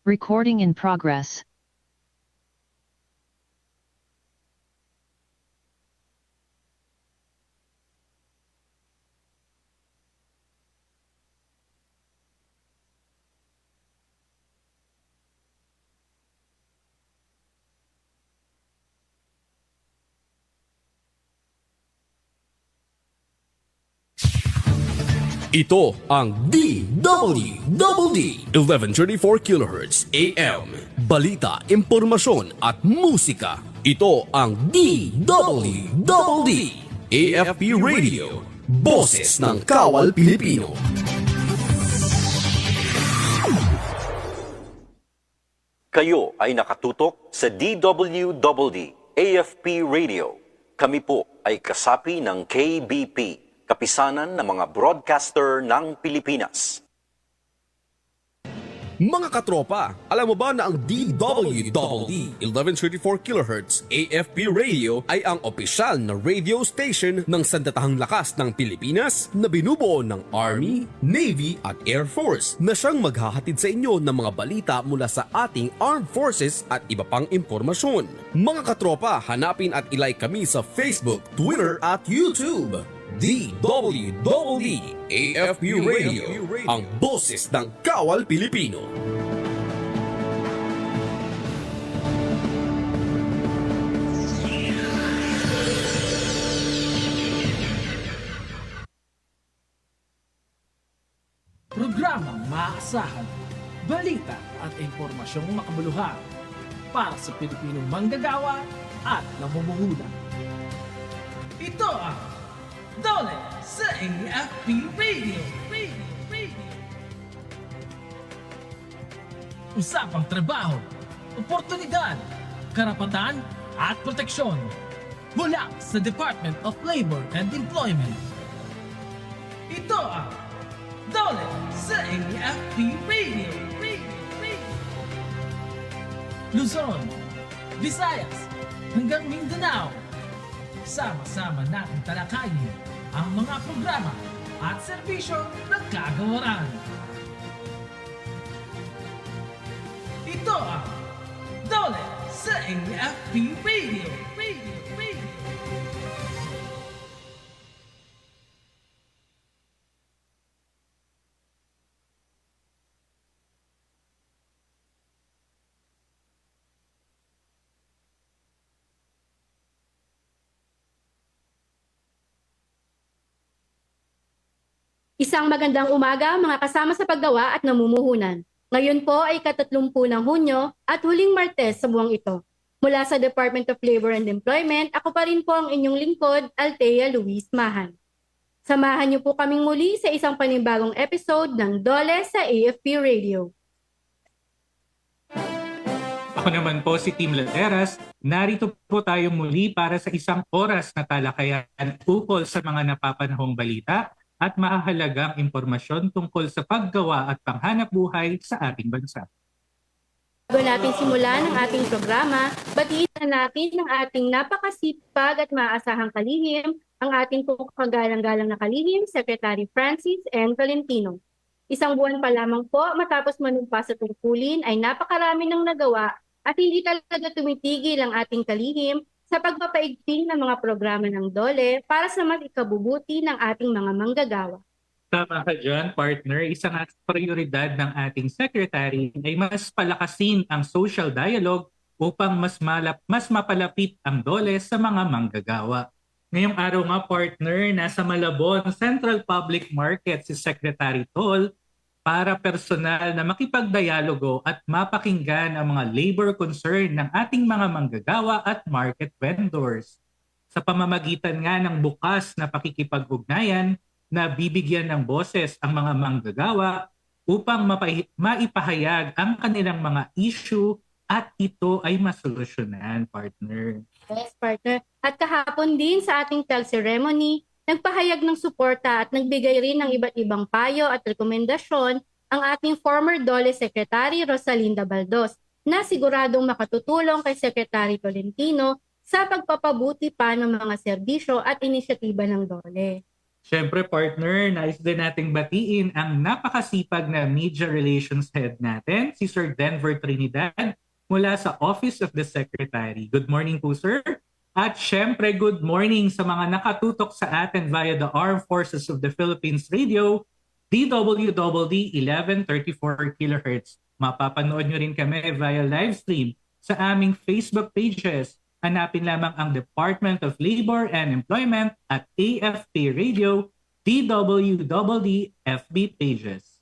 Recording in progress. Ito ang DWD 1134 kHz AM. Balita, impormasyon at musika. Ito ang DWD AFP Radio. Boses ng Kawal Pilipino. Kayo ay nakatutok sa DWD AFP Radio. Kami po ay kasapi ng KBP, Kapisanan ng mga Broadcaster ng Pilipinas. Mga katropa, alam mo ba na ang DWD 1134 kHz AFP Radio ay ang opisyal na radio station ng Sandatahang Lakas ng Pilipinas na binubuo ng Army, Navy at Air Force na siyang maghahatid sa inyo ng mga balita mula sa ating Armed Forces at iba pang impormasyon. Mga katropa, hanapin at ilike kami sa Facebook, Twitter at YouTube. DWD AFP Radio, ang boses ng Kawal Pilipino. Programang maaasahan, balita at impormasyong makabuluhan para sa Pilipinong manggagawa at namumuhunan. Ito ang Dole sa AFP Radio. Usapang trabaho, oportunidad, karapatan at proteksyon mula sa Department of Labor and Employment. Ito ang Dole sa AFP Radio. Luzon, Visayas, hanggang Mindanao. Sama-sama natin talakayin ang mga programa at serbisyo ng kagawaran. Ito ang Dole sa AFP Radio. Isang magandang umaga mga kasama sa paggawa at namumuhunan. Ngayon po ay 30 ng Hunyo at huling Martes sa buwang ito. Mula sa Department of Labor and Employment, ako pa rin po ang inyong lingkod, Althea Luis Mahan. Samahan niyo po kaming muli sa isang panibagong episode ng Dole sa AFP Radio. Ako naman po si Tim Laderas. Narito po tayo muli para sa isang oras na talakayan ukol sa mga napapanahong balita at mahahalagang impormasyon tungkol sa paggawa at panghanap buhay sa ating bansa. Bago natin simulan ang ating programa, batiin na natin ang ating napakasipag at maasahang kalihim, ang ating kagalang-galang na kalihim, Secretary Francis N. Valentino. Isang buwan pa lamang po matapos manumpa sa tungkulin ay napakarami ng nagawa at hindi talaga tumitigil ang ating kalihim sa pagpapaigting ng mga programa ng DOLE para sa mas ikabubuti ng ating mga manggagawa. Tama ka dyan, partner. Isang prioridad ng ating secretary ay mas palakasin ang social dialogue upang mas mapalapit ang DOLE sa mga manggagawa. Ngayong araw nga, partner, nasa Malabon Central Public Market si Secretary Tol para personal na makipagdialogo at mapakinggan ang mga labor concern ng ating mga manggagawa at market vendors. Sa pamamagitan nga ng bukas na pakikipag-ugnayan na bibigyan ng boses ang mga manggagawa upang maipahayag ang kanilang mga issue at ito ay masolusyonan, partner. Yes, partner. At kahapon din sa ating tel-ceremony, nagpahayag ng suporta at nagbigay rin ng iba't ibang payo at rekomendasyon ang ating former DOLE Secretary Rosalinda Baldos na siguradong makatutulong kay Secretary Tolentino sa pagpapabuti pa ng mga serbisyo at inisyatiba ng DOLE. Siyempre partner, nais din nating batiin ang napakasipag na Media Relations Head natin, si Sir Denver Trinidad mula sa Office of the Secretary. Good morning po sir. At siyempre good morning sa mga nakatutok sa atin via the Armed Forces of the Philippines Radio, DWDD 1134 kHz. Mapapanood nyo rin kami via live stream sa aming Facebook pages. Hanapin lamang ang Department of Labor and Employment at AFP Radio, DWDD FB pages.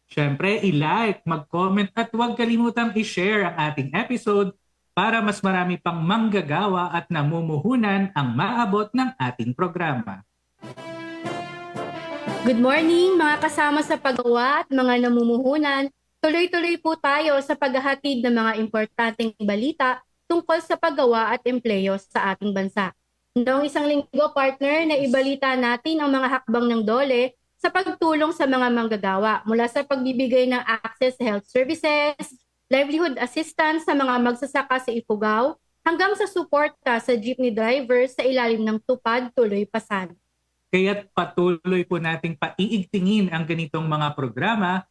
Siyempre, i-like, mag-comment at huwag kalimutang i-share ang ating episode para mas marami pang manggagawa at namumuhunan ang maabot ng ating programa. Good morning mga kasama sa paggawa at mga namumuhunan. Tuloy-tuloy po tayo sa paghahatid ng mga importanteng balita tungkol sa paggawa at empleyo sa ating bansa. Noong isang linggo, partner, na ibalita natin ang mga hakbang ng DOLE sa pagtulong sa mga manggagawa mula sa pagbibigay ng access to health services, livelihood assistance sa mga magsasaka sa Ifugao, hanggang sa suporta sa jeepney drivers sa ilalim ng Tupad Tuloy Pasad. Kaya't patuloy po nating paiigtingin ang ganitong mga programa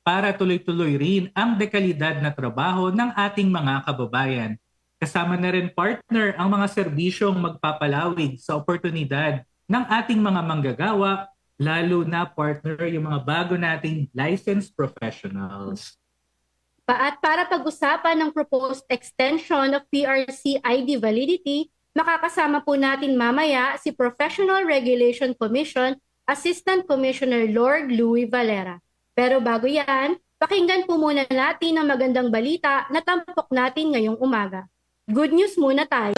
para tuloy-tuloy rin ang dekalidad na trabaho ng ating mga kababayan. Kasama na rin partner ang mga serbisyong magpapalawig sa oportunidad ng ating mga manggagawa, lalo na partner yung mga bago nating licensed professionals. At para pag-usapan ng proposed extension of PRC ID validity, makakasama po natin mamaya si Professional Regulation Commission Assistant Commissioner Lord Louis Valera. Pero bago yan, pakinggan po muna natin ang magandang balita na tampok natin ngayong umaga. Good news muna tayo.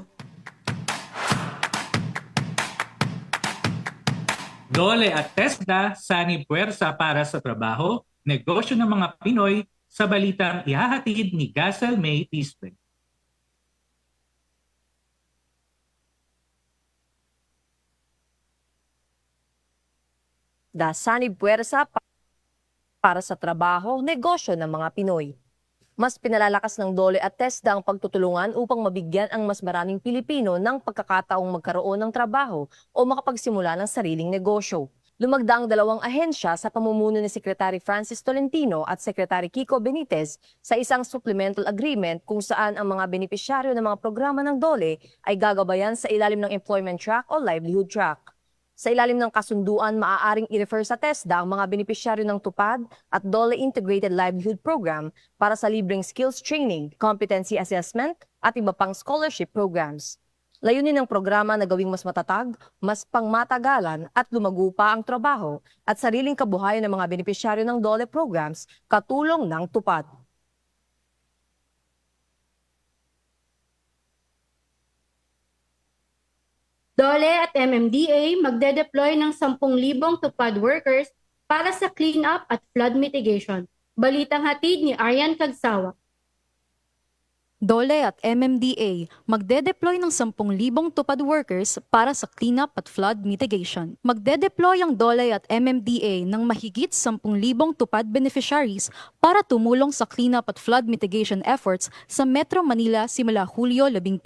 DOLE at TESDA, sanib puwersa para sa trabaho, negosyo ng mga Pinoy, sa balitang ihahatid ni Gazel May Tispe. Sanib puwersa para sa trabaho, negosyo ng mga Pinoy. Mas pinalalakas ng DOLE at TESDA ang pagtutulungan upang mabigyan ang mas maraming Pilipino ng pagkakataong magkaroon ng trabaho o makapagsimula ng sariling negosyo. Lumagda ang dalawang ahensya sa pamumuno ni Secretary Francis Tolentino at Secretary Kiko Benitez sa isang supplemental agreement kung saan ang mga benepisyaryo ng mga programa ng DOLE ay gagabayan sa ilalim ng employment track o livelihood track. Sa ilalim ng kasunduan, maaaring i-refer sa TESDA ang mga benepisyaryo ng TUPAD at DOLE Integrated Livelihood Program para sa libreng skills training, competency assessment at iba pang scholarship programs. Layunin ng programa na gawing mas matatag, mas pangmatagalan at lumago pa ang trabaho at sariling kabuhayan ng mga benepisyaryo ng DOLE programs katulong ng TUPAD. DOLE at MMDA magde-deploy ng 10,000 TUPAD workers para sa cleanup at flood mitigation. Balitang hatid ni Arian Cagsawa. DOLE at MMDA magde-deploy ng 10,000 TUPAD workers para sa cleanup at flood mitigation. Magde-deploy ang DOLE at MMDA ng mahigit 10,000 TUPAD beneficiaries para tumulong sa cleanup at flood mitigation efforts sa Metro Manila simula Hulyo 17.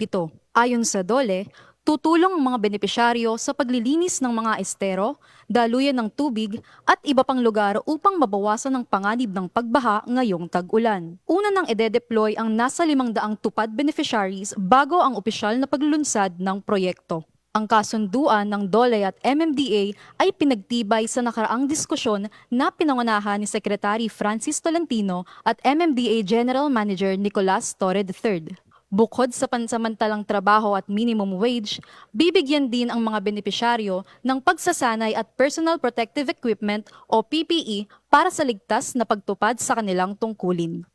Ayon sa DOLE, tutulong ang mga benepisyaryo sa paglilinis ng mga estero, daluyan ng tubig at iba pang lugar upang mabawasan ang panganib ng pagbaha ngayong tag-ulan. Una nang ide-deploy ang nasa 500 TUPAD beneficiaries bago ang opisyal na paglulunsad ng proyekto. Ang kasunduan ng DOLE at MMDA ay pinagtibay sa nakaraang diskusyon na pinangunahan ni Secretary Francis Tolentino at MMDA General Manager Nicolas Torre III. Bukod sa pansamantalang trabaho at minimum wage, bibigyan din ang mga benepisyaryo ng pagsasanay at personal protective equipment o PPE para sa ligtas na pagtupad sa kanilang tungkulin.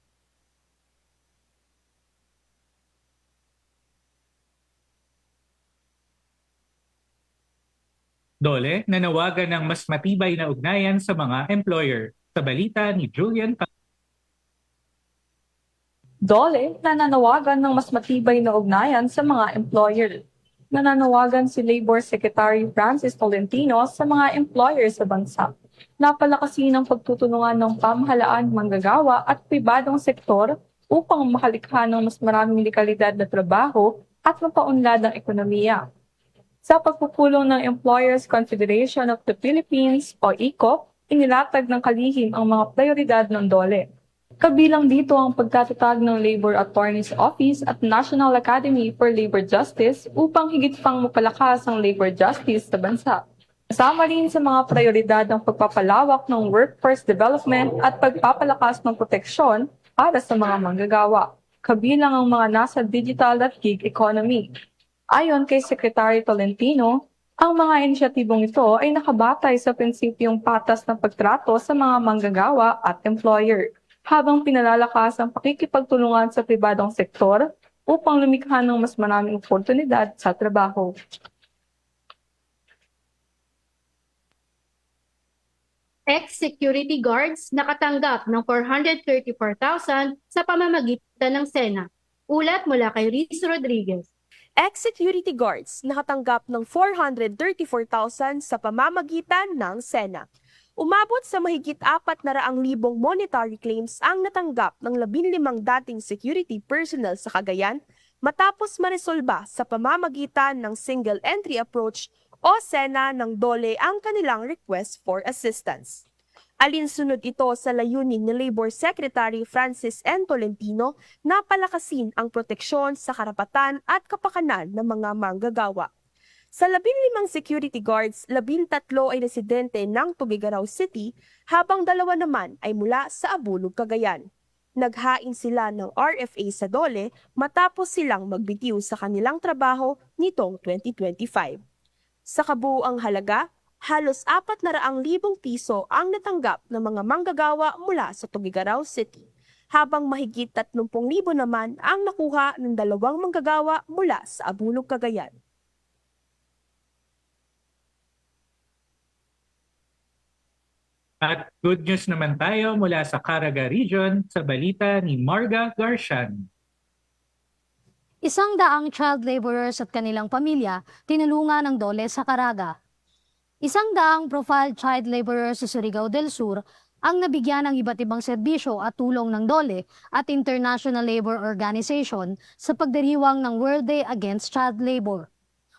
DOLE nanawagan ng mas matibay na ugnayan sa mga employer. Sa balita ni Julian DOLE nananawagan ng mas matibay na ugnayan sa mga employer. Nananawagan si Labor Secretary Francis Tolentino sa mga employer sa bansa. Napalakasin ang pagtutulungan ng pamahalaan, manggagawa at pribadong sektor upang makalikha ng mas maraming likalidad na trabaho at mapaunlad ang ekonomiya. Sa pagpupulong ng Employers Confederation of the Philippines o ECOP, inilatag ng kalihim ang mga prioridad ng DOLE. Kabilang dito ang pagtatatag ng Labor Attorney's Office at National Academy for Labor Justice upang higit pang mapalakas ang labor justice sa bansa. Kasama rin sa mga prioridad ang pagpapalawak ng workforce development at pagpapalakas ng proteksyon para sa mga manggagawa, kabilang ang mga nasa digital at gig economy. Ayon kay Secretary Tolentino, ang mga inisyatibong ito ay nakabatay sa prinsipyong patas ng pagtrato sa mga manggagawa at employer, habang pinalalakas ang pakikipagtulungan sa pribadong sektor upang lumikha ng mas maraming oportunidad sa trabaho. Ex-security guards nakatanggap ng 434,000 sa pamamagitan ng SENA. Ulat mula kay Riz Rodriguez. Ex-security guards nakatanggap ng 434,000 sa pamamagitan ng SENA. Umabot sa mahigit 400,000 monetary claims ang natanggap ng 15 dating security personnel sa Cagayan matapos maresolba sa pamamagitan ng Single Entry Approach o SENA ng DOLE ang kanilang request for assistance. Alinsunod ito sa layunin ni Labor Secretary Francis N. Tolentino na palakasin ang proteksyon sa karapatan at kapakanan ng mga manggagawa. Sa 15 security guards, 13 ay residente ng Tugigaraw City habang 2 naman ay mula sa Abulog, Cagayan. Naghain sila ng RFA sa DOLE matapos silang magbitiw sa kanilang trabaho nitong 2025. Sa kabuuang halaga, halos 400,000 piso ang natanggap ng mga manggagawa mula sa Tugigaraw City, habang mahigit 30,000 naman ang nakuha ng 2 manggagawa mula sa Abulog, Cagayan. At good news naman tayo mula sa Caraga Region sa balita ni Marga Garcian. 100 child laborers at kanilang pamilya tinulungan ng DOLE sa Caraga. 100 profile child laborers sa Surigao del Sur ang nabigyan ng iba't ibang serbisyo at tulong ng DOLE at International Labor Organization sa pagdiriwang ng World Day Against Child Labor.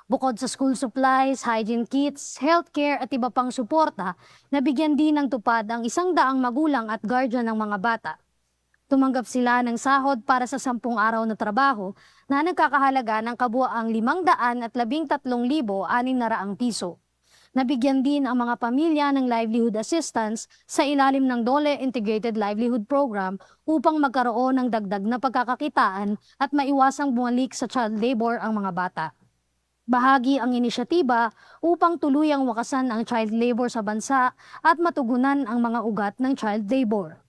Bukod sa school supplies, hygiene kits, healthcare at iba pang suporta, nabigyan din ng tupad ang 100 magulang at guardian ng mga bata. Tumanggap sila ng sahod para sa 10 araw na trabaho na nagkakahalaga ng kabuuang 513,600 piso. Nabigyan din ang mga pamilya ng livelihood assistance sa ilalim ng DOLE Integrated Livelihood Program upang magkaroon ng dagdag na pagkakakitaan at maiwasang bumalik sa child labor ang mga bata. Bahagi ang inisyatiba upang tuluyang wakasan ang child labor sa bansa at matugunan ang mga ugat ng child labor.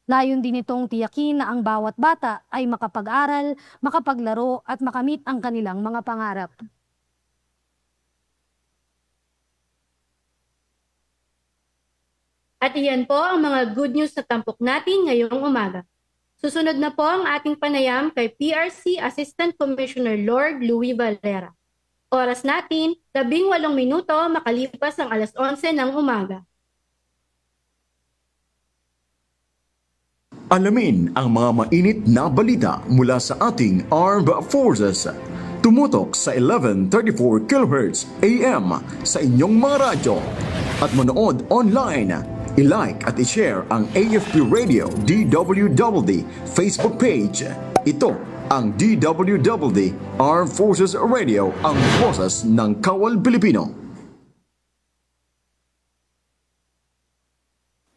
Layon din itong tiyakin na ang bawat bata ay makapag-aral, makapaglaro at makamit ang kanilang mga pangarap. At iyan po ang mga good news na tampok natin ngayong umaga. Susunod na po ang ating panayam kay PRC Assistant Commissioner Lord Louis Valera. Oras natin, 18 minuto makalipas ang alas 11 ng umaga. Alamin ang mga mainit na balita mula sa ating Armed Forces. Tumutok sa 1134 kHz AM sa inyong mga radyo at manood online. I-like at i-share ang AFP Radio DWWD Facebook page. Ito ang DWWD Armed Forces Radio, ang boses ng Kawal Pilipino.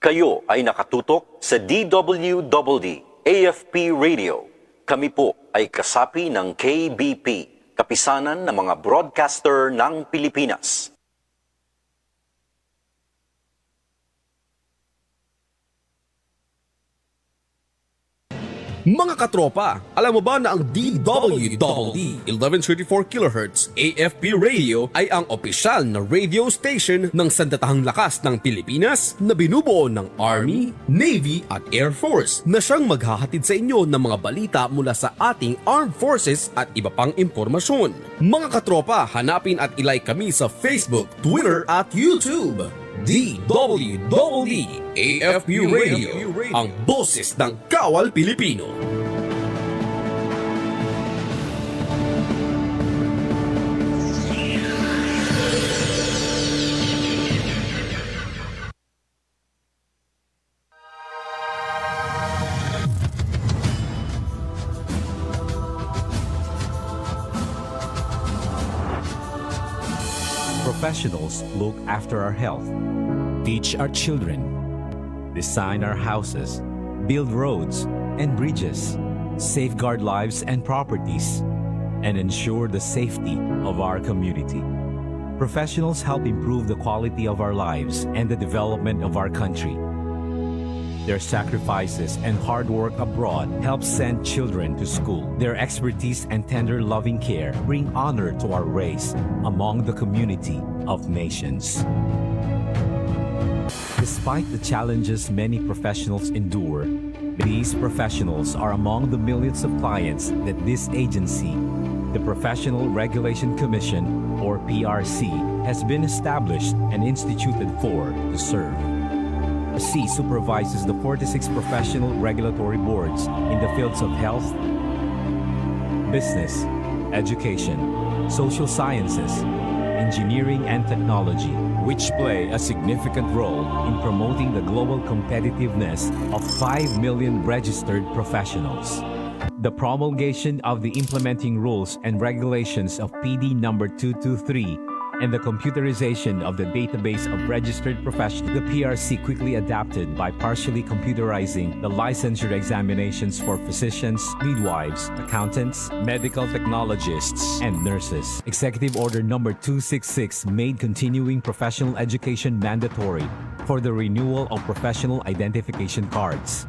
Kayo ay nakatutok sa DWWD AFP Radio. Kami po ay kasapi ng KBP, Kapisanan ng mga Broadcaster ng Pilipinas. Mga katropa, alam mo ba na ang DWWD 1134 kHz AFP Radio ay ang opisyal na radio station ng sandatahang lakas ng Pilipinas na binubuo ng Army, Navy at Air Force na siyang maghahatid sa inyo ng mga balita mula sa ating Armed Forces at iba pang impormasyon. Mga katropa, hanapin at ilike kami sa Facebook, Twitter at YouTube. DWWD AFP Radio, ang boses ng Kawal Pilipino. professionals look after our health, teach our children, design our houses, build roads and bridges, safeguard lives and properties, and ensure the safety of our community. Professionals help improve the quality of our lives and the development of our country. Their sacrifices and hard work abroad help send children to school. Their expertise and tender loving care bring honor to our race among the community of nations. Despite the challenges many professionals endure, these professionals are among the millions of clients that this agency, the Professional Regulation Commission, or PRC, has been established and instituted for to serve. PRC supervises the 46 professional regulatory boards in the fields of health, business, education, social sciences, engineering and technology, which play a significant role in promoting the global competitiveness of 5 million registered professionals. The promulgation of the implementing rules and regulations of PD number 223 and the computerization of the database of registered professionals, the PRC quickly adapted by partially computerizing the licensure examinations for physicians, midwives, accountants, medical technologists, and nurses. Executive Order number 266 made continuing professional education mandatory for the renewal of professional identification cards.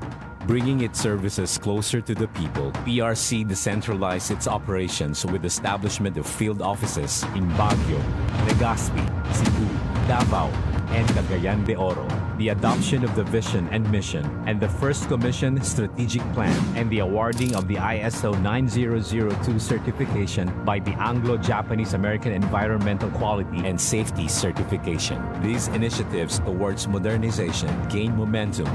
Bringing its services closer to the people, PRC decentralized its operations with establishment of field offices in Baguio, Legazpi, Cebu, Davao, and Cagayan de Oro, the adoption of the vision and mission, and the first commission strategic plan, and the awarding of the ISO 9002 certification by the Anglo-Japanese American Environmental Quality and Safety Certification. These initiatives towards modernization gain momentum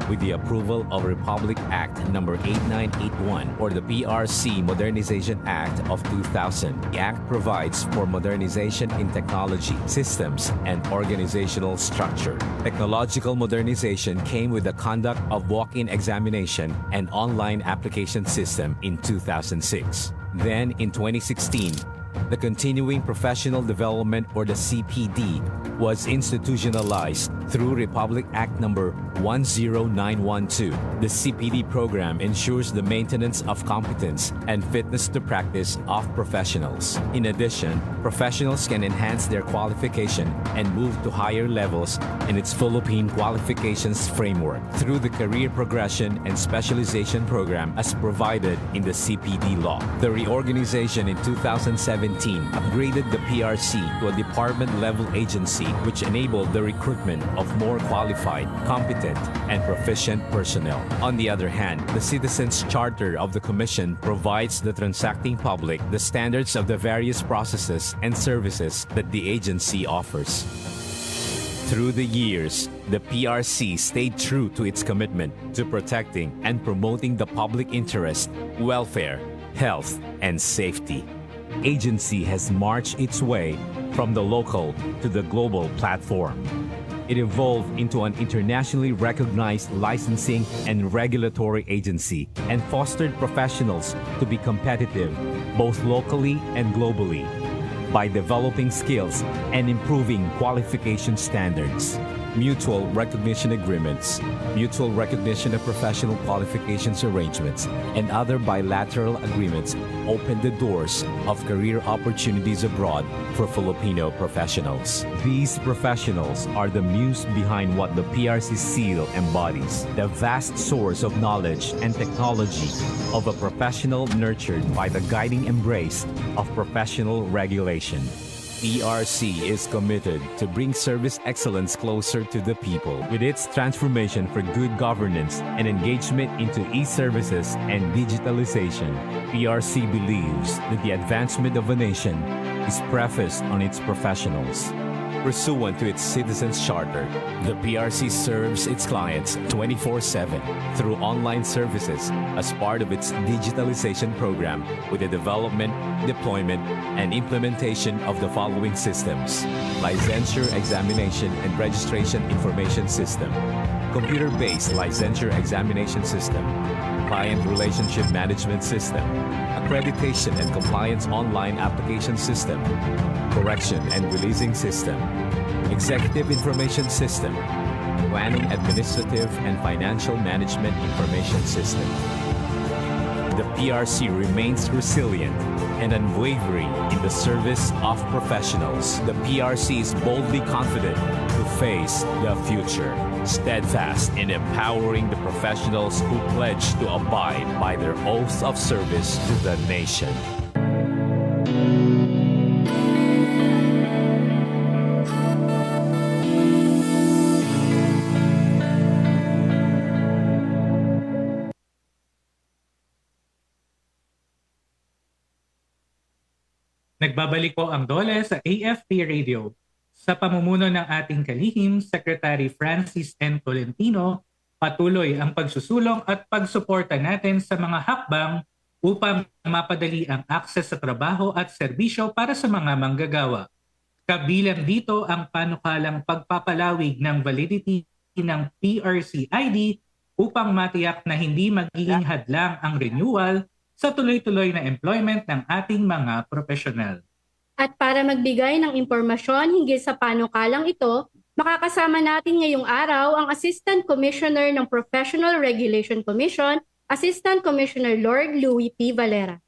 with the approval of Republic Act number 8981 or the PRC Modernization Act of 2000. The act provides for modernization in technology, systems, and organizational structure. Technological modernization came with the conduct of walk-in examination and online application system in 2006. Then in 2016, the Continuing Professional Development or the CPD was institutionalized through Republic Act number 10912. The CPD program ensures the maintenance of competence and fitness to practice of professionals. In addition, professionals can enhance their qualification and move to higher levels in its Philippine Qualifications Framework through the Career Progression and Specialization Program as provided in the CPD law. The reorganization in 2017 upgraded the PRC to a department-level agency which enabled the recruitment of more qualified, competent, and proficient personnel. On the other hand, the Citizens Charter of the Commission provides the transacting public the standards of the various processes and services that the agency offers. Through the years, the PRC stayed true to its commitment to protecting and promoting the public interest, welfare, health, and safety. Agency has marched its way from the local to the global platform. It evolved into an internationally recognized licensing and regulatory agency and fostered professionals to be competitive both locally and globally by developing skills and improving qualification standards. Mutual recognition agreements, mutual recognition of professional qualifications arrangements, and other bilateral agreements open the doors of career opportunities abroad for Filipino professionals. These professionals are the muse behind what the PRC seal embodies, the vast source of knowledge and technology of a professional nurtured by the guiding embrace of professional regulation. PRC is committed to bring service excellence closer to the people with its transformation for good governance and engagement into e-services and digitalization. PRC believes that the advancement of a nation is prefaced on its professionals. Pursuant to its Citizens Charter, the PRC serves its clients 24/7 through online services as part of its digitalization program with the development, deployment, and implementation of the following systems: Licensure Examination and Registration Information System, computer-based licensure examination system, client relationship management system, accreditation and compliance online application system, correction and releasing system, executive information system, planning administrative and financial management information system. The PRC remains resilient and unwavering in the service of professionals. The PRC is boldly confident to face the future, steadfast in empowering the professionals who pledge to abide by their oaths of service to the nation. Nagbabalik po ang DOLE sa AFP Radio sa pamumuno ng ating kalihim, Secretary Francis N. Tolentino. Patuloy ang pagsusulong at pagsuporta natin sa mga hakbang upang mapadali ang akses sa trabaho at serbisyo para sa mga manggagawa. Kabilang dito ang panukalang pagpapalawig ng validity ng PRC ID upang matiyak na hindi magiging hadlang ang renewal sa tuloy-tuloy na employment ng ating mga profesional. At para magbigay ng impormasyon hinggil sa panukalang ito, makakasama natin ngayong araw ang Assistant Commissioner ng Professional Regulation Commission, Assistant Commissioner Lord Louis P. Valera.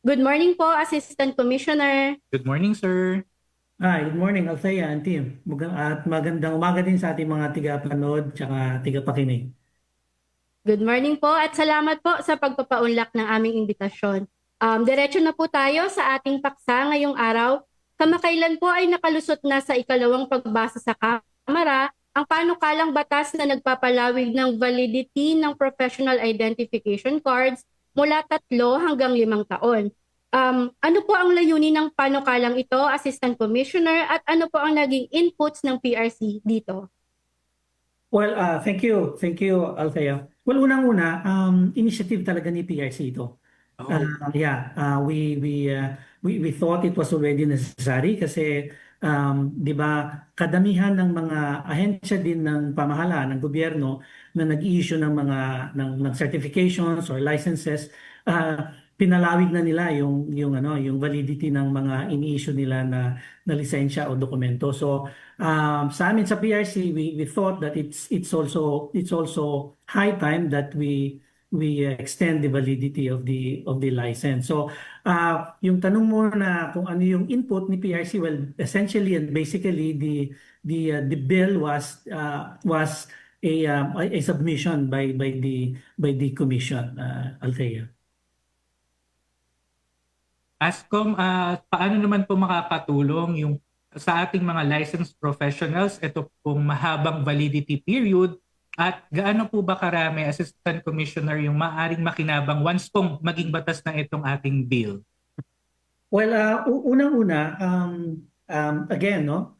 Good morning po, Assistant Commissioner. Good morning, sir. Hi, good morning, Althea and team. At magandang umaga din sa ating mga tiga-panood at tiga-pakinig. Good morning po at salamat po sa pagpapaunlak ng aming imbitasyon. Diretso na po tayo sa ating paksa ngayong araw. Kamakailan po ay nakalusot na sa ikalawang pagbasa sa Kamara ang panukalang batas na nagpapalawig ng validity ng professional identification cards mula 3 hanggang 5 taon. Ano po ang layunin ng panukalang ito, Assistant Commissioner, at ano po ang naging inputs ng PRC dito? Well, thank you. Thank you, Althea. Well, unang-una, initiative talaga ni PRC ito. We thought it was already necessary kasi 'di ba, kadamihan ng mga ahensya din ng pamahalaan ng gobyerno na nag-i-issue ng mga ng certifications or licenses, pinalawig na nila yung validity ng mga ini-issue nila na lisensya o dokumento. So sa amin sa PRC, we thought that it's also high time that we extend the validity of the license. So yung tanong mo na kung ano yung input ni PRC, well, essentially and basically the bill was a submission by the commission, Althea. Ascom, paano naman po makakatulong yung sa ating mga licensed professionals ito pong mahabang validity period at gaano po ba karami, Assistant Commissioner, yung maaring makinabang once pong maging batas na itong ating bill? Well, unang-una, again, no,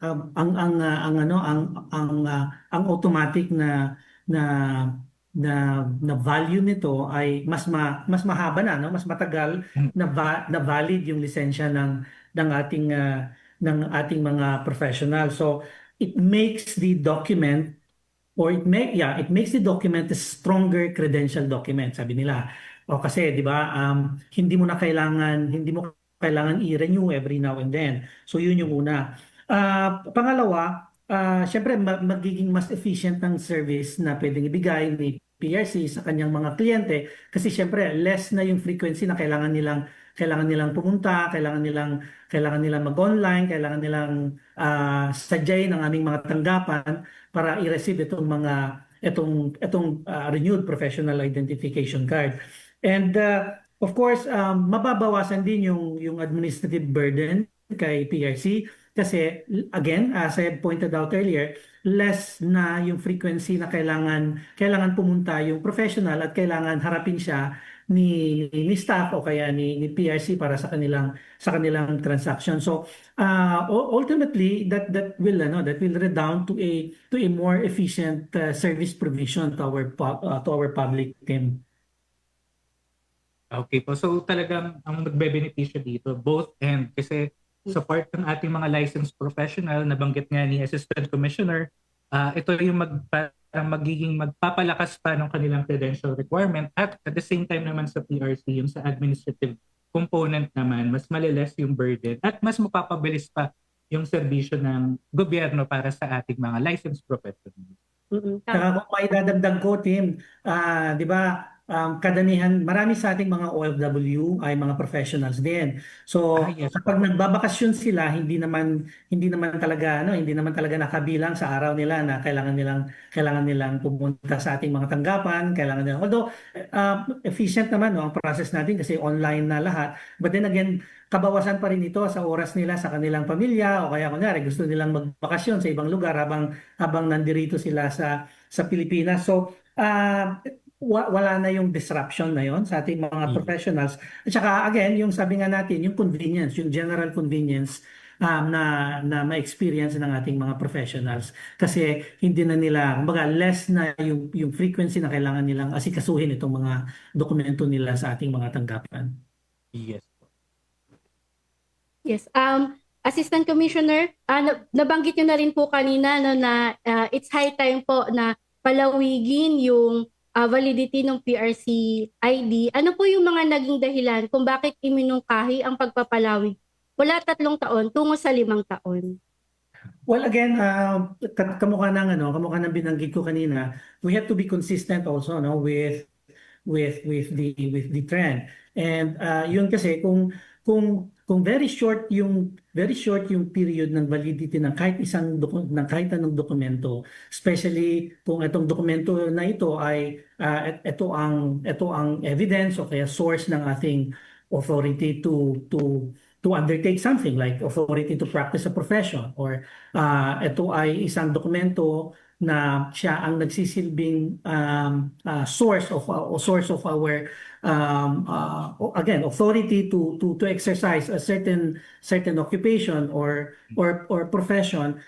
ang automatic na value nito ay mas mahaba na, no, mas matagal na valid yung lisensya ng ating mga professional. So it makes the document it makes the document a stronger credential document, sabi nila. O kasi 'di ba, hindi mo kailangan i-renew every now and then. So yun yung una. Pangalawa, syempre magiging mas efficient ang service na pwedeng ibigay ni PRC sa kanyang mga kliyente kasi syempre less na yung frequency na kailangan nilang pumunta, kailangan nilang mag-online, kailangan nilang sadyain ang aming mga tanggapan para i-receive itong renewed professional identification card. And of course, mababawasan din yung administrative burden kay PRC kasi again, as I pointed out earlier, less na yung frequency na kailangan pumunta yung professional at kailangan harapin siya ni staff o kaya ni PRC para sa kanilang transaction. So ultimately that will redound to a more efficient service provision to our public team. Okay po. So talagang ang magbe-benepisyo dito both and kasi sa part ng ating mga licensed professional, nabanggit nga ni Assistant Commissioner, ito yung parang magiging magpapalakas pa ng kanilang credential requirement at the same time naman sa PRC, yung sa administrative component naman, mas maliles yung burden at mas mapapabilis pa yung serbisyo ng gobyerno para sa ating mga licensed professionals. Saka kung may dadagdag ko, Tim, di ba, kadamihan, marami sa ating mga OFW ay mga professionals din. So, Yes. kapag nagbabakasyon sila, hindi naman talaga nakabilang sa araw nila na kailangan nilang pumunta sa ating mga tanggapan, although efficient naman no ang process natin kasi online na lahat. But then again, kabawasan pa rin ito sa oras nila sa kanilang pamilya o kaya kunyari gusto nilang magbakasyon sa ibang lugar habang nandirito sila sa Pilipinas. So, wala na yung disruption na yon sa ating mga professionals. At saka again, yung sabi nga natin, yung convenience, yung general convenience na ma-experience ng ating mga professionals. Kasi hindi na nila, kumbaga less na yung frequency na kailangan nilang asikasuhin itong mga dokumento nila sa ating mga tanggapan. Yes. Yes. Assistant Commissioner, nabanggit nyo na rin po kanina no, na it's high time po na palawigin yung validity ng PRC ID. Ano po yung mga naging dahilan kung bakit iminungkahi ang pagpapalawig mula 3 taon tungo sa 5 taon? Well, again, kamukha ng binanggit ko kanina, we have to be consistent also no with the trend. And yun kasi kung very short yung period ng validity ng kahit anong dokumento, especially kung itong dokumento na ito ay ito ang evidence o kaya source ng ating authority to undertake something like authority to practice a profession, or ito ay isang dokumento na siya ang nagsisilbing source of our again authority to exercise a certain occupation or profession.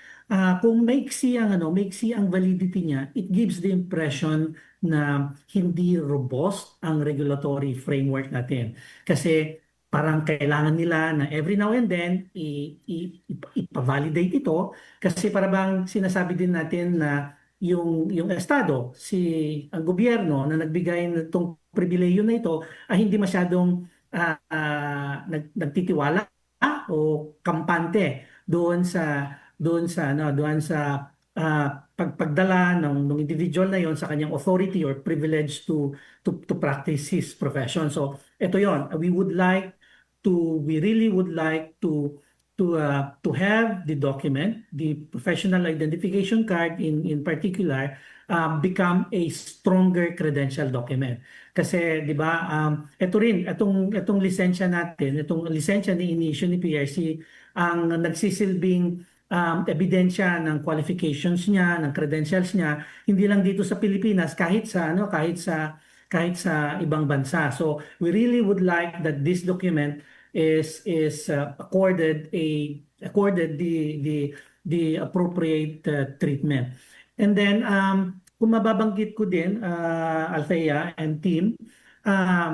Kung maiksi ang validity niya, it gives the impression na hindi robust ang regulatory framework natin. Kasi parang kailangan nila na every now and then ipa-validate ito kasi para bang sinasabi din natin na yung estado, ang gobyerno na nagbigay nitong pribileyo na ito ay hindi masyadong nagtitiwala o kampante doon sa pagdala ng individual na yon sa kanyang authority or privilege to practice his profession. So ito yon, we really would like to have the document, the professional identification card in particular, become a stronger credential document. Kasi 'di ba, itong lisensya natin, itong lisensya ni inisyu ni PRC ang nagsisilbing ebidensya ng qualifications niya, ng credentials niya, hindi lang dito sa Pilipinas, kahit sa ibang bansa. So we really would like that this document is accorded the appropriate treatment. And then kung mababanggit ko din, Althea and team,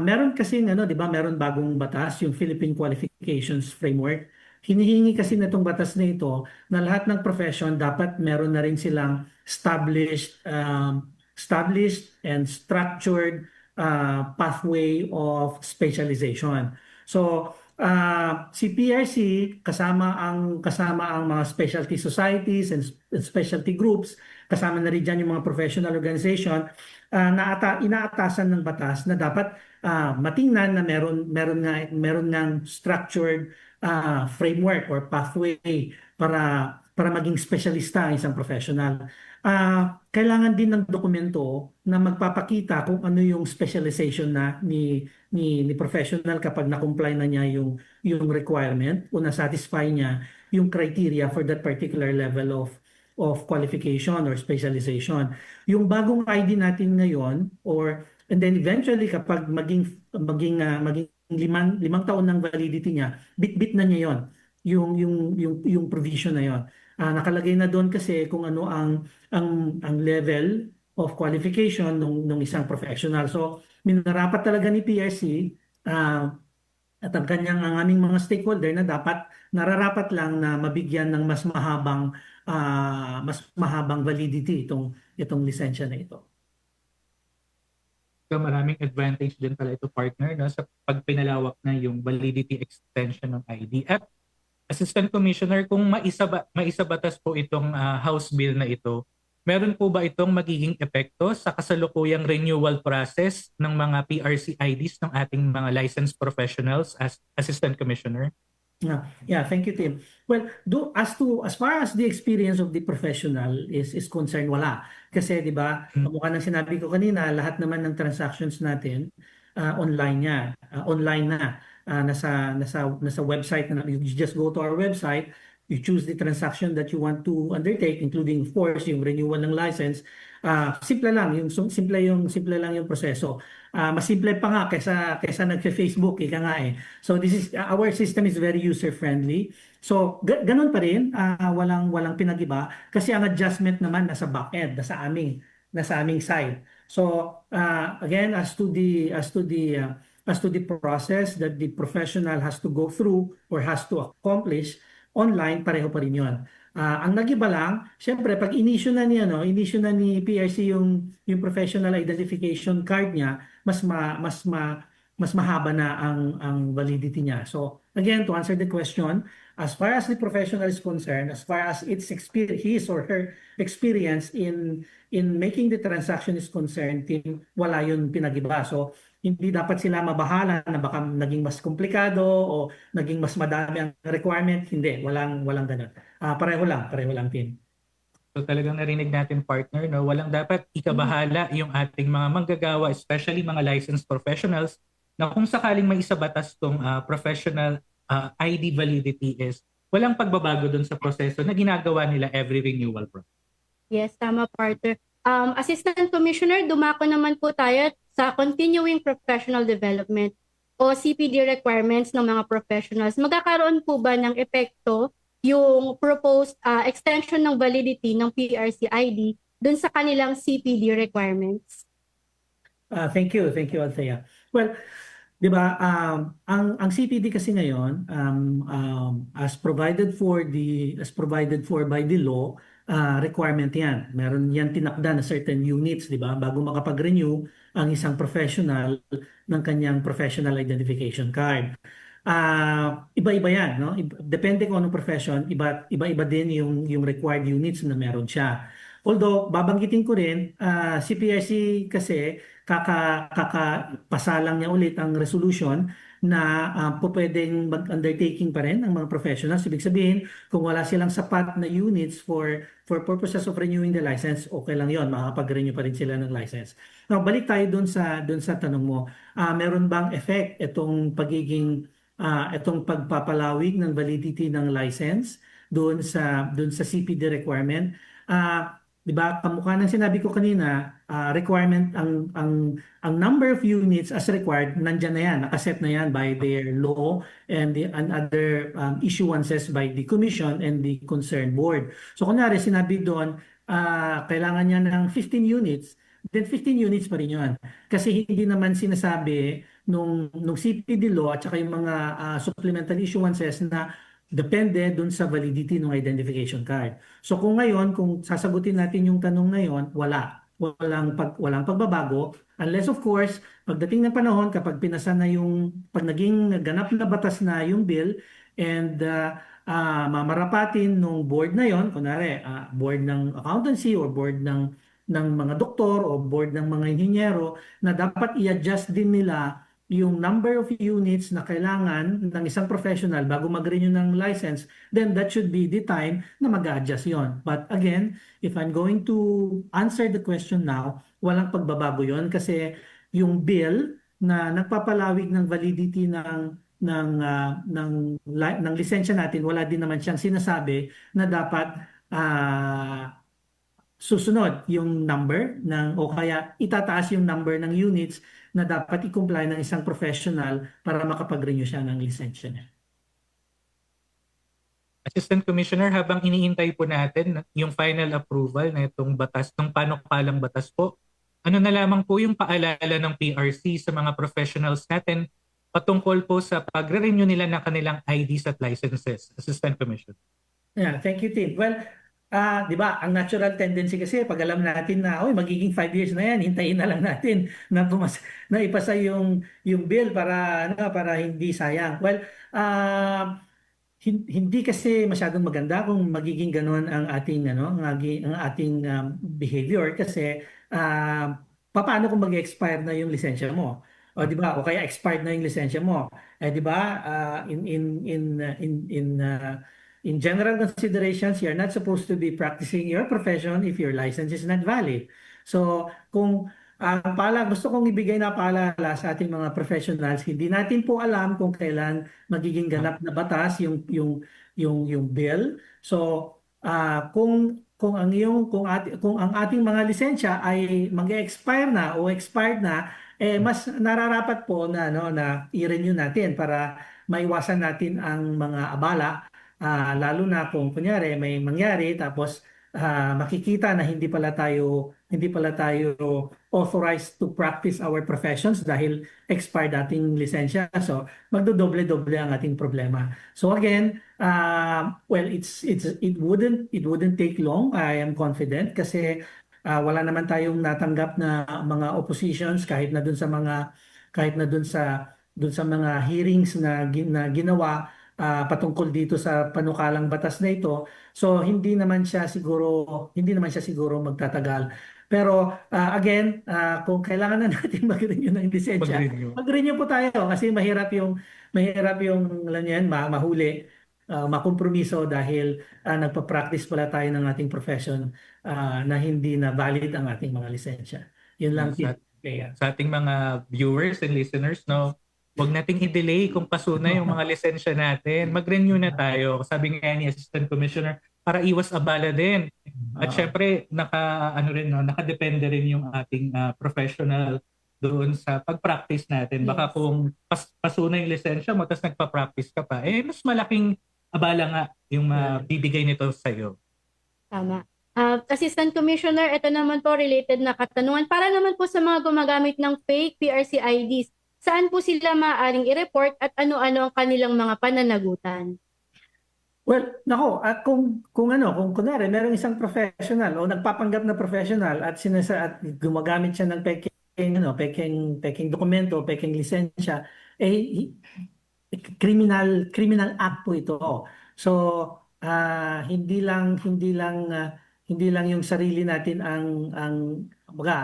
meron kasi di ba, meron bagong batas, yung Philippine Qualifications Framework. Hinihingi kasi na itong batas na ito na lahat ng profession dapat meron na rin silang established and structured pathway of specialization. So si PRC kasama ang mga specialty societies and specialty groups, kasama na rin dyan yung mga professional organization, inaatasan ng batas na dapat matingnan na meron ng structured framework or pathway para maging specialista ang isang professional. Kailangan din ng dokumento na magpapakita kung ano yung specialization na ni professional kapag na-comply na niya yung requirement o na-satisfy niya yung criteria for that particular level of qualification or specialization. Yung bagong ID natin ngayon, and then eventually kapag maging 5 taon ng validity niya, bit na niya yung provision na yon. Nakalagay na doon kasi kung ano ang level of qualification ng isang professional. So minarapat talaga ni PRC at ang aming mga stakeholder na dapat nararapat lang na mabigyan ng mas mahabang mas mahabang validity itong lisensya na ito. So maraming advantage din pala ito, partner, no, sa pagpinalawak na yung validity extension ng ID. At Assistant Commissioner, kung maisabatas po itong House Bill na ito, meron po ba itong magiging epekto sa kasalukuyang renewal process ng mga PRC IDs ng ating mga licensed professionals as Assistant Commissioner? Yeah, thank you, Tim. Well, as far as the experience of the professional is concerned, wala. Kasi 'di ba, mukha ng sinabi ko kanina, lahat naman ng transactions natin online na. Nasa website na, you just go to our website, you choose the transaction that you want to undertake, including of course yung renewal ng license. Simple lang yung proseso. Mas simple pa nga kaysa nagfe-Facebook ika nga eh. So our system is very user friendly. So ganun pa rin, walang pinag-iba kasi ang adjustment naman nasa back end, nasa aming side. So again, as to the process that the professional has to go through or has to accomplish, online pareho pa rin 'yon. Ang nagiba lang, syempre pag inisyue na ni PRC yung professional identification card niya, mas mahaba na ang validity niya. So again, to answer the question, as far as the professional is concerned, as far as his or her experience in making the transaction is concerned, wala yun pinag-iba. So hindi dapat sila mabahala na baka naging mas komplikado o naging mas madami ang requirement. Hindi, walang ganun. Pareho lang, Tim. So talagang narinig natin, partner, no, walang dapat ikabahala yung ating mga manggagawa, especially mga licensed professionals, na kung sakaling may isabatas tong professional ID validity is walang pagbabago dun sa proseso na ginagawa nila every renewal process. Yes, tama, partner. Assistant Commissioner, dumako naman po tayo sa continuing professional development o CPD requirements ng mga professionals. Magkakaroon po ba ng epekto yung proposed extension ng validity ng PRC ID dun sa kanilang CPD requirements? Thank you, Althea. Well, 'di ba, ang CPD kasi ngayon, as provided for by the law, requirement 'yan. Meron 'yan tinakda na certain units, 'di ba, bago makapag-renew ang isang professional ng kanyang professional identification card. Iba-iba 'yan, no? Depende kung anong profession, iba-iba din yung required units na meron siya. Although babanggitin ko rin, si PRC kasi kakapasa lang niya ulit ang resolution na pwedeng mag-undertaking pa rin ang mga professionals. Ibig sabihin, kung wala silang sapat na units for purposes of renewing the license, okay lang yon, makakapag-renew pa rin sila ng license. Now, balik tayo dun sa tanong mo. Meron bang effect itong pagpapalawig ng validity ng license dun sa CPD requirement? Di ba, kamukha ng sinabi ko kanina, requirement ang number of units as required, nandyan na yan, nakaset na yan by their law and other issuances by the commission and the concerned board. So kunwari sinabi doon, kailangan niya ng 15 units, then 15 units pa rin yun. Kasi hindi naman sinasabi nung CPD law at saka yung mga supplemental issuances na depende dun sa validity ng identification card. So kung sasagutin natin yung tanong na yon, walang pagbabago unless of course pagdating ng panahon kapag pinasa na pag naging ganap na batas na yung bill and mamarapatin nung board na yon, kunwari board ng accountancy or board ng mga doktor o board ng mga inhinyero, na dapat i-adjust din nila yung number of units na kailangan ng isang professional bago mag-renew ng license, then that should be the time na mag-adjust yon. But again, if I'm going to answer the question now, walang pagbabago yon kasi yung bill na nagpapalawig ng validity ng lisensya natin, wala din naman siyang sinasabi na dapat susunod yung number o kaya itataas yung number ng units na dapat i-comply ng isang professional para makapag-renew siya ng lisensya niya. Assistant Commissioner, habang iniintay po natin yung final approval na itong batas, ng panukalang batas po, ano na lamang po yung paalala ng PRC sa mga professionals natin patungkol po sa pagre-renew nila ng kanilang IDs at licenses? Assistant Commissioner. Yeah, thank you, Tim. Well, di ba, ang natural tendency kasi pag alam natin na, oy, magiging 5 years na yan, hintayin na lang natin na ipasa yung bill para ano, para hindi sayang. Well, hindi kasi masyadong maganda kung magiging ganoon ang ating ang ating behavior kasi paano kung mag-expire na yung lisensya mo? O di ba? O kaya expired na yung lisensya mo. Eh di ba? In general considerations, you're not supposed to be practicing your profession if your license is not valid. So, kung gusto kong ibigay na paalala sa ating mga professionals, hindi natin po alam kung kailan magiging ganap na batas yung bill. So, kung ang kung ang ating mga lisensya ay mag-expire na o expired na, mas nararapat po na na i-renew natin para maiwasan natin ang mga abala. Lalo na kung kunyari may mangyari tapos makikita na hindi pala tayo authorized to practice our professions dahil expired ating lisensya. So magdodoble-doble ang ating problema. So again, well, it wouldn't take long. I am confident kasi wala naman tayong natanggap na mga oppositions kahit na dun sa mga hearings na ginawa patungkol dito sa panukalang batas na ito. So hindi naman siya siguro magtatagal. Pero again, kung kailangan na natin mag-renew ng lisensya, mag-renew po tayo kasi mahirap yung alam niyo yan, mahuli, makompromiso dahil nagpa-practice pala tayo ng ating profession na hindi na valid ang ating mga lisensya. Yun lang. Sa ating mga viewers and listeners, no, wag nating i-delay kung paso na yung mga lisensya natin. Mag-renew na tayo. Sabi nga ni Assistant Commissioner, para iwas abala din. At syempre, nakadepende rin yung ating professional doon sa pag-practice natin. Baka kung paso na yung lisensya mo tapos nagpa-practice ka pa, mas malaking abala nga yung bibigay nito sa'yo. Tama. Assistant Commissioner, ito naman po related na katanungan. Para naman po sa mga gumagamit ng fake PRC IDs, saan po sila maaaring i-report at ano-ano ang kanilang mga pananagutan? Well, nako, kung kunwari merong isang professional o nagpapanggap na professional at gumagamit siya ng peking dokumento, peking lisensya, criminal act po ito. So, hindi lang yung sarili natin ang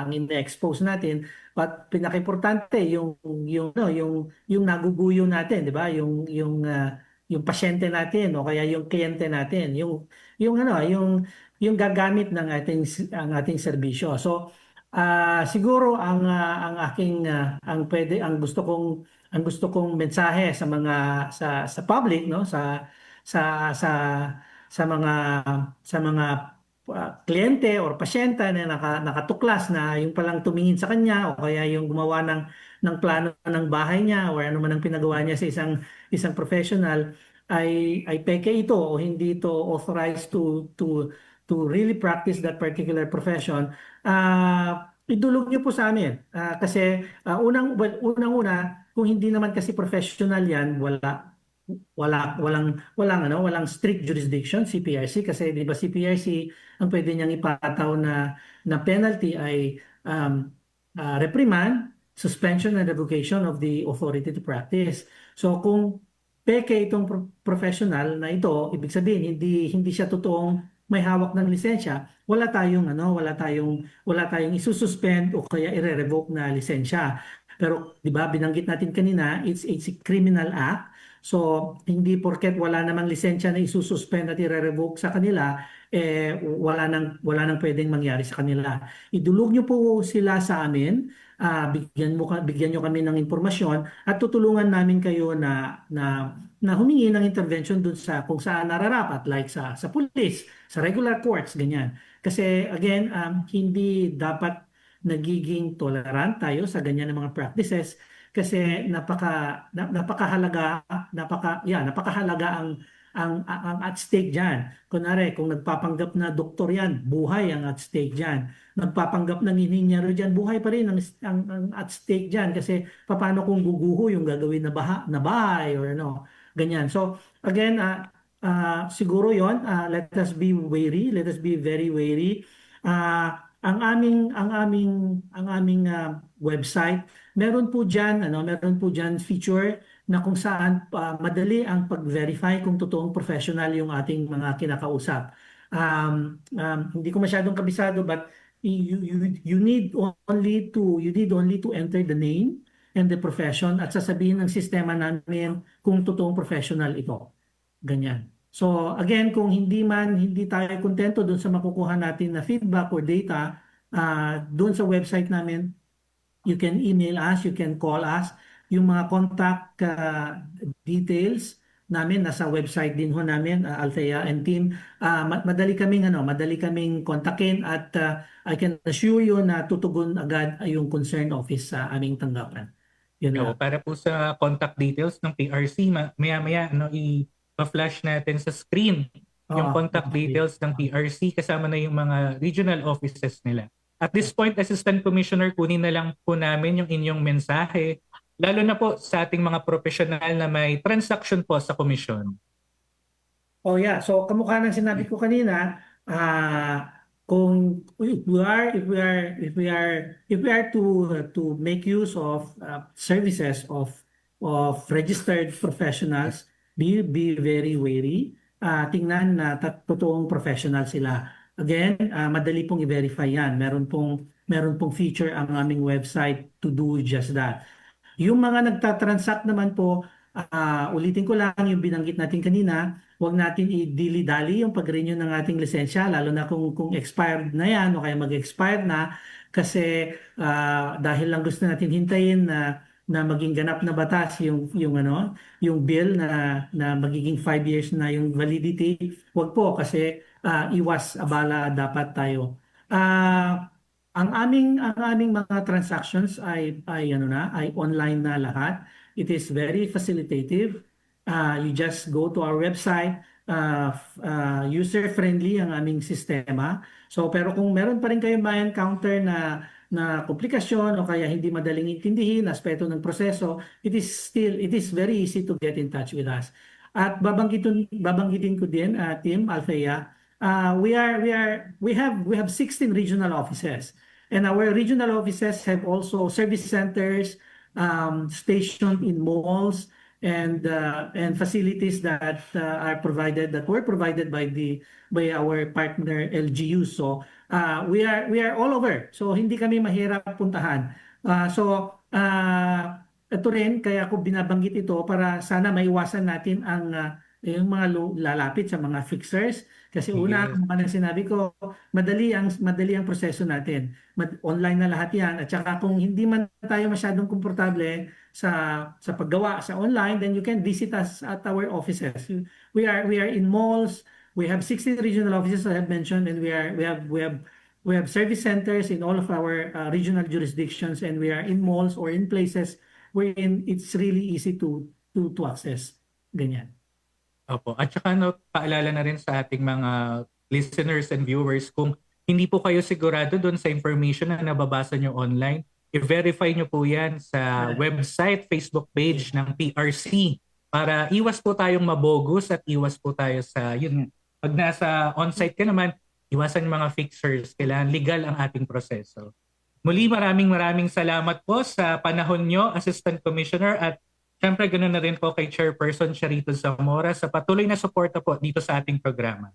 ina-expose natin, but pinaka-importante yung naguguyo natin, 'di ba? Yung pasyente natin o kaya yung kliyente natin, yung gagamit ng ating serbisyo. So, siguro ang gusto kong mensahe sa mga sa public, no, sa mga kliyente or pasyente na nakatuklas na yung palang tumingin sa kanya o kaya yung gumawa ng plano ng bahay niya o ano man ang pinagawa niya sa isang professional ay peke ito o hindi ito authorized to really practice that particular profession. Idulog niyo po sa amin kasi unang-una, kung hindi naman kasi professional yan, walang strict jurisdiction si PRC kasi 'di ba si PRC ang pwede niyang ipataw na penalty ay reprimand, suspension and revocation of the authority to practice. So kung peke itong professional na ito, ibig sabihin hindi siya totoong may hawak ng lisensya, wala tayong isususpend o kaya i-revoke na lisensya. Pero 'di ba binanggit natin kanina, it's a criminal act. So, hindi porket wala namang lisensya na isususpend at i-revoke sa kanila, wala nang pwedeng mangyari sa kanila. Idulog nyo po sila sa amin, bigyan nyo kami ng impormasyon at tutulungan namin kayo na humingi ng intervention dun sa kung saan nararapat, like sa police, sa regular courts, ganyan. Kasi again, hindi dapat nagiging tolerant tayo sa ganyan ng mga practices kasi napakahalaga ang at stake diyan. Kunwari, kung nagpapanggap na doktor yan, buhay ang at stake diyan. Nagpapanggap ng inhinyero diyan, buhay pa rin ang at stake diyan kasi paano kung guguho yung gagawin na bahay or ganyan. So again, siguro yon, let us be wary, let us be very wary. Ang aming website, meron po diyan feature na kung saan madali ang pag-verify kung totoong professional yung ating mga kinakausap. Hindi ko masyadong kabisado, but you need only to enter the name and the profession at sasabihin ng sistema namin kung totoong professional ito. Ganyan. So again, kung hindi tayo kontento doon sa makukuha natin na feedback or data, doon sa website namin, you can email us, you can call us. Yung mga contact details namin nasa website din ho namin, Althea and team. Madali kaming kontakin at I can assure you na tutugon agad yung concerned office sa aming tanggapan. Yun No, lang. para po sa contact details ng PRC, maya-maya i-flash natin sa screen yung contact details ng PRC kasama na yung mga regional offices nila. At this point, Assistant Commissioner, kunin na lang po namin yung inyong mensahe, lalo na po sa ating mga profesional na may transaction po sa komisyon. Oh yeah, so kamukha ng sinabi ko kanina, kung if we are to make use of services of registered professionals, be very wary. Tingnan na totoong professional sila. Again, madali pong i-verify yan. Meron pong feature ang aming website to do just that. Yung mga nagtatransact naman po, ulitin ko lang yung binanggit natin kanina, huwag natin i-dilly-dally yung pag-renew ng ating lisensya, lalo na kung expired na yan o kaya mag-expire na, kasi dahil lang gusto natin hintayin na maging ganap na batas yung bill na magiging 5 years na yung validity, huwag po kasi iwas abala dapat tayo. Ang aming mga transactions ay online na lahat. It is very facilitative. You just go to our website. User-friendly ang aming sistema. So pero kung meron pa rin kayong ma-encounter na komplikasyon o kaya hindi madaling intindihin aspeto ng proseso, it is very easy to get in touch with us. At babanggitin ko din, Team Althea, we have 16 regional offices, and our regional offices have also service centers stationed in malls and facilities that were provided by our partner LGU. So we are all over. So hindi kami mahirap puntahan. Ito rin kaya ako binabanggit ito para sana maiwasan natin yung mga lalapit sa mga fixers. Kasi una, kung ano sinabi ko, madali ang proseso natin. Online na lahat yan. At saka kung hindi man tayo masyadong komportable sa paggawa sa online, then you can visit us at our offices. We are in malls. We have 16 regional offices I have mentioned, and we have service centers in all of our regional jurisdictions, and we are in malls or in places wherein it's really easy to access. Ganyan. Opo. At saka paalala na rin sa ating mga listeners and viewers, kung hindi po kayo sigurado doon sa information na nababasa nyo online, i-verify nyo po yan sa website, Facebook page ng PRC para iwas po tayong mabogus at iwas po tayo sa, pag nasa on-site ka naman, iwasan yung mga fixers. Kailangan legal ang ating proseso. Muli, maraming salamat po sa panahon nyo, Assistant Commissioner, at syempre, ganoon na rin po kay Chairperson Sharito Zamora sa patuloy na suporta po dito sa ating programa.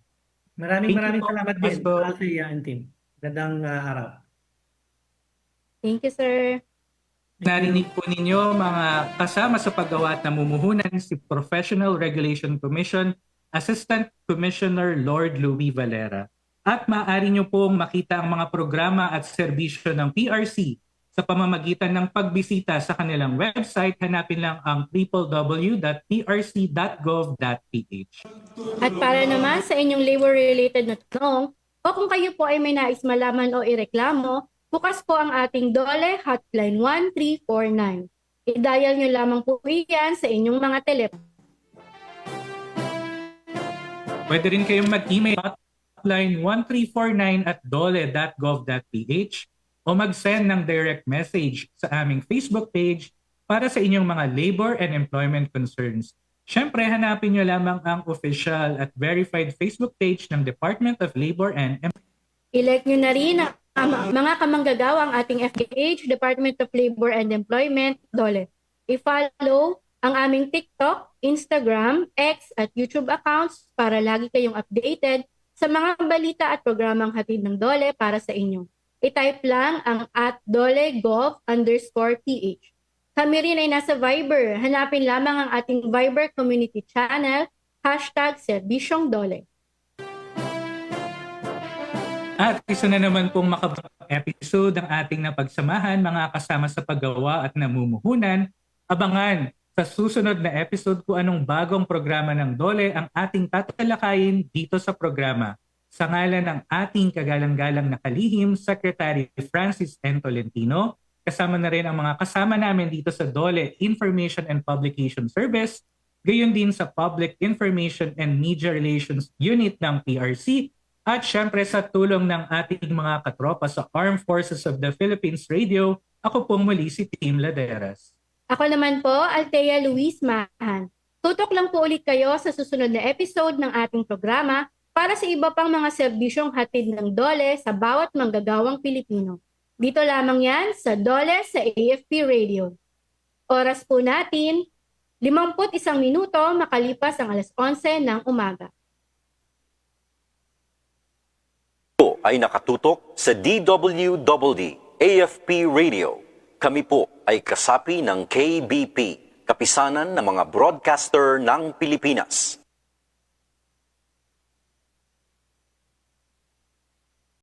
Maraming salamat din, Althea and team. Gandang araw. Thank you, sir. Narinig po ninyo mga kasama sa paggawa at namumuhunan si Professional Regulation Commission Assistant Commissioner Lord Louis Valera. At maaari nyo pong makita ang mga programa at serbisyo ng PRC sa pamamagitan ng pagbisita sa kanilang website. Hanapin lang ang www.prc.gov.ph. At para naman sa inyong labor-related na tanong, o kung kayo po ay may nais malaman o ireklamo, bukas po ang ating DOLE Hotline 1349. I-dial nyo lamang po iyan sa inyong mga telepono. Pwede rin kayong mag-email hotline 1349@dole.gov.ph o mag-send ng direct message sa aming Facebook page para sa inyong mga labor and employment concerns. Siyempre, hanapin nyo lamang ang official at verified Facebook page ng Department of Labor and I-like nyo na rin ang mga kamanggagawa ang ating FDH, Department of Labor and Employment, DOLE. I-follow ang aming TikTok, Instagram, X at YouTube accounts para lagi kayong updated sa mga balita at programang hatid ng DOLE para sa inyo. I-type lang ang @dolegov_PH. Kami rin ay nasa Viber. Hanapin lamang ang ating Viber community channel, #Serbisyong Dole. At isa na naman pong makabang episode ang ating napagsamahan mga kasama sa paggawa at namumuhunan. Abangan sa susunod na episode kung anong bagong programa ng DOLE ang ating tatalakayin dito sa programa. Sa ngalan ng ating kagalang-galang na kalihim, Secretary Francis N. Tolentino, kasama na rin ang mga kasama namin dito sa DOLE Information and Publication Service, gayon din sa Public Information and Media Relations Unit ng PRC, at syempre sa tulong ng ating mga katropa sa Armed Forces of the Philippines Radio, ako pong muli si Tim Laderas. Ako naman po, Althea Luis Mahan. Tutok lang po ulit kayo sa susunod na episode ng ating programa para sa iba pang mga serbisyong hatid ng DOLE sa bawat manggagawang Pilipino. Dito lamang yan sa DOLE sa AFP Radio. Oras po natin, 51 minuto makalipas ang 11:00 ng umaga. Po ay nakatutok sa DWDD AFP Radio. Kami po ay kasapi ng KBP, Kapisanan ng mga Broadcaster ng Pilipinas.